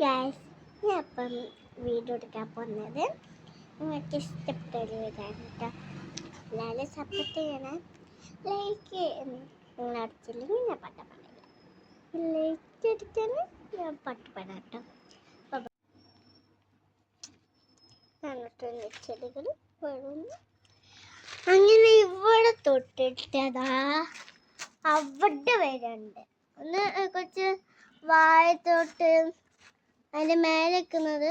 Guys, ഞാൻ അപ്പം video എടുക്കാൻ പോകുന്നത് നിങ്ങൾക്ക് ഇഷ്ടപ്പെട്ട ഒരു വീഡിയോ ആണ് കേട്ടോ. എല്ലാവരും സപ്പോർട്ട് ചെയ്യണം. ലൈക്ക് നിങ്ങൾ അടിച്ചില്ലെങ്കിൽ ഞാൻ പാട്ട് പാടില്ല. ലൈക്ക് അടിച്ചാൽ ഞാൻ പാട്ട് പാടാം കേട്ടോ. എന്നിട്ട് ചെടികൾ വളർന്നു അങ്ങനെ ഇവിടെ തൊട്ടിട്ടതാ അവിടെ വരുന്നുണ്ട്. ഒന്ന് കുറച്ച് വാഴത്തോട്ട് അതിൻ്റെ മേലെ വെക്കുന്നത്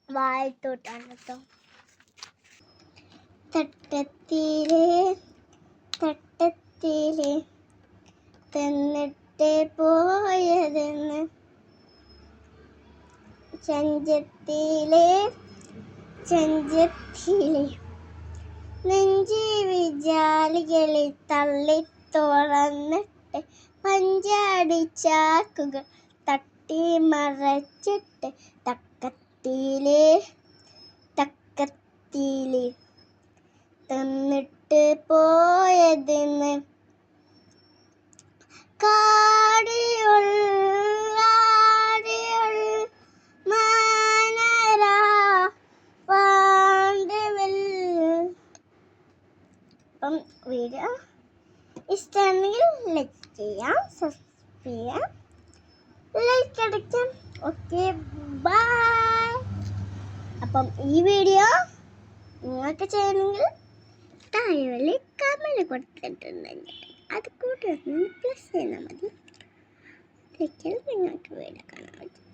വാഴത്തോട്ടാണ് കേട്ടോ. തട്ടത്തിലെ തട്ടത്തിലെ തന്നിട്ട് പോയതെന്ന് ചെഞ്ചത്തിലെ ചെഞ്ചത്തിലെ നെഞ്ചി വിജാലികളിൽ തള്ളി തുറന്നിട്ട് പഞ്ചാടിച്ചാക്കുകൾ തട്ടി മറച്ചിട്ട് തക്കത്തിലെ തക്കത്തിലെ തന്നിട്ട് പോയതെന്ന് അപ്പം വീഡിയോ ഇഷ്ടമാണെങ്കിൽ ലൈക്ക് ചെയ്യാം, സബ്സ്ക്രൈബ് ചെയ്യാം, ലൈക്ക് അടിക്കാം. Okay, bye. അപ്പം ഈ വീഡിയോ നിങ്ങൾക്ക് ചെയ്യണമെങ്കിൽ താഴെ കമന്റ് കൊടുത്തിട്ടുണ്ടെങ്കിൽ അത് കൂടെ പ്ലസ് ചെയ്താൽ മതി. നിങ്ങൾക്ക് വീഡിയോ കാണാൻ പറ്റും.